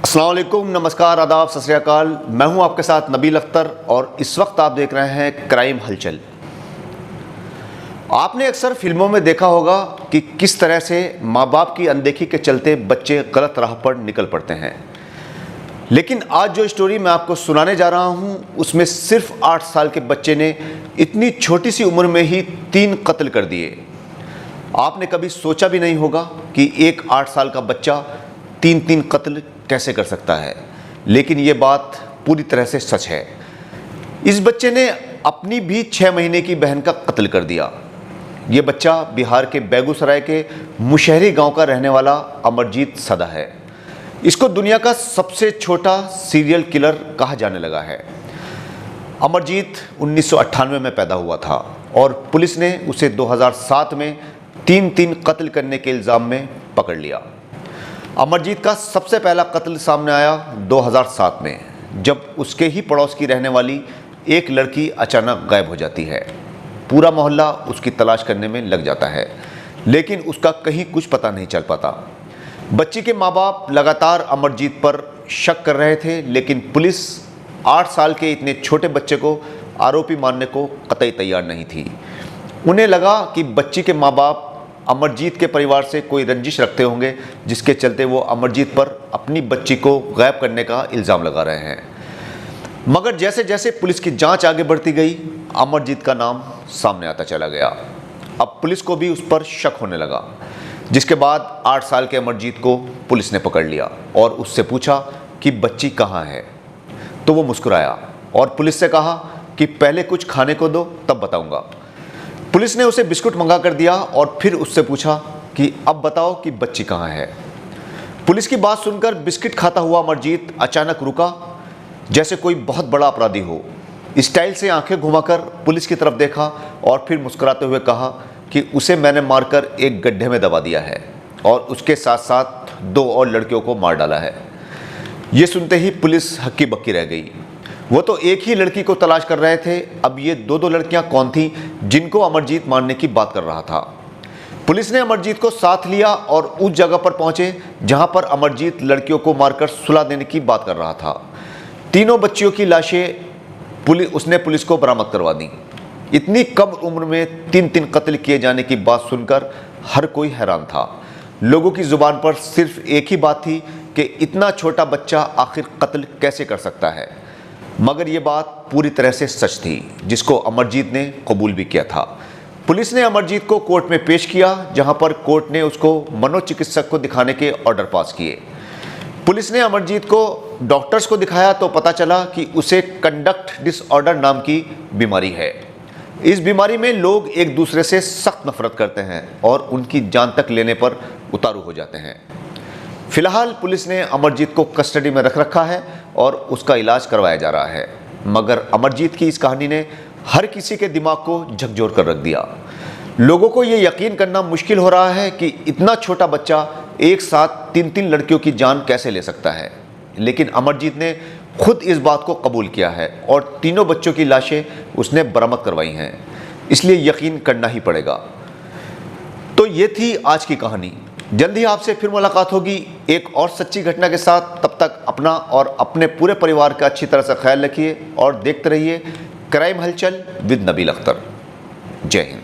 अस्सलाम वालेकुम, नमस्कार, आदाब, सत श्री अकाल। मैं हूं आपके साथ नबील अख्तर और इस वक्त आप देख रहे हैं क्राइम हलचल। आपने अक्सर फिल्मों में देखा होगा कि किस तरह से माँ बाप की अनदेखी के चलते बच्चे गलत राह पर निकल पड़ते हैं। लेकिन आज जो स्टोरी मैं आपको सुनाने जा रहा हूं उसमें सिर्फ 8 साल के बच्चे ने इतनी छोटी सी उम्र में ही 3 कत्ल कर दिए। आपने कभी सोचा भी नहीं होगा कि एक 8 साल का बच्चा 3 कत्ल कैसे कर सकता है, लेकिन ये बात पूरी तरह से सच है। इस बच्चे ने अपनी भी 6 महीने की बहन का कत्ल कर दिया। ये बच्चा बिहार के बेगूसराय के मुशहरी गांव का रहने वाला अमरजीत सदा है। इसको दुनिया का सबसे छोटा सीरियल किलर कहा जाने लगा है। अमरजीत 1998 में पैदा हुआ था और पुलिस ने उसे 2007 में 3 कत्ल करने के इल्ज़ाम में पकड़ लिया। अमरजीत का सबसे पहला कत्ल सामने आया 2007 में, जब उसके ही पड़ोस की रहने वाली एक लड़की अचानक गायब हो जाती है। पूरा मोहल्ला उसकी तलाश करने में लग जाता है, लेकिन उसका कहीं कुछ पता नहीं चल पाता। बच्ची के माँ बाप लगातार अमरजीत पर शक कर रहे थे, लेकिन पुलिस 8 साल के इतने छोटे बच्चे को आरोपी मानने को कतई तैयार नहीं थी। उन्हें लगा कि बच्ची के माँ बाप अमरजीत के परिवार से कोई रंजिश रखते होंगे, जिसके चलते वो अमरजीत पर अपनी बच्ची को गायब करने का इल्ज़ाम लगा रहे हैं। मगर जैसे जैसे पुलिस की जांच आगे बढ़ती गई, अमरजीत का नाम सामने आता चला गया। अब पुलिस को भी उस पर शक होने लगा, जिसके बाद 8 साल के अमरजीत को पुलिस ने पकड़ लिया और उससे पूछा कि बच्ची कहाँ है। तो वो मुस्कुराया और पुलिस से कहा कि पहले कुछ खाने को दो, तब बताऊँगा। पुलिस ने उसे बिस्कुट मंगा कर दिया और फिर उससे पूछा कि अब बताओ कि बच्ची कहाँ है। पुलिस की बात सुनकर बिस्किट खाता हुआ अमरजीत अचानक रुका, जैसे कोई बहुत बड़ा अपराधी हो। स्टाइल से आंखें घुमाकर पुलिस की तरफ देखा और फिर मुस्कुराते हुए कहा कि उसे मैंने मारकर एक गड्ढे में दबा दिया है और उसके साथ साथ 2 और लड़कियों को मार डाला है। ये सुनते ही पुलिस हक्की बक्की रह गई। वो तो एक ही लड़की को तलाश कर रहे थे, अब ये 2 लड़कियां कौन थीं जिनको अमरजीत मारने की बात कर रहा था। पुलिस ने अमरजीत को साथ लिया और उस जगह पर पहुंचे जहां पर अमरजीत लड़कियों को मारकर सुला देने की बात कर रहा था। तीनों बच्चियों की लाशें उसने पुलिस को बरामद करवा दी। इतनी कम उम्र में 3 कत्ल किए जाने की बात सुनकर हर कोई हैरान था। लोगों की जुबान पर सिर्फ एक ही बात थी कि इतना छोटा बच्चा आखिर कत्ल कैसे कर सकता है। मगर ये बात पूरी तरह से सच थी, जिसको अमरजीत ने कबूल भी किया था। पुलिस ने अमरजीत को कोर्ट में पेश किया, जहां पर कोर्ट ने उसको मनोचिकित्सक को दिखाने के ऑर्डर पास किए। पुलिस ने अमरजीत को डॉक्टर्स को दिखाया तो पता चला कि उसे कंडक्ट डिसऑर्डर नाम की बीमारी है। इस बीमारी में लोग एक दूसरे से सख्त नफरत करते हैं और उनकी जान तक लेने पर उतारू हो जाते हैं। फिलहाल पुलिस ने अमरजीत को कस्टडी में रख रखा है और उसका इलाज करवाया जा रहा है। मगर अमरजीत की इस कहानी ने हर किसी के दिमाग को झकझोर कर रख दिया। लोगों को ये यकीन करना मुश्किल हो रहा है कि इतना छोटा बच्चा एक साथ 3 लड़कियों की जान कैसे ले सकता है। लेकिन अमरजीत ने खुद इस बात को कबूल किया है और तीनों बच्चों की लाशें उसने बरामद करवाई हैं, इसलिए यकीन करना ही पड़ेगा। तो ये थी आज की कहानी। जल्दी आपसे फिर मुलाकात होगी एक और सच्ची घटना के साथ। तब तक अपना और अपने पूरे परिवार का अच्छी तरह से ख्याल रखिए और देखते रहिए क्राइम हलचल विद नबील अख्तर। जय हिंद।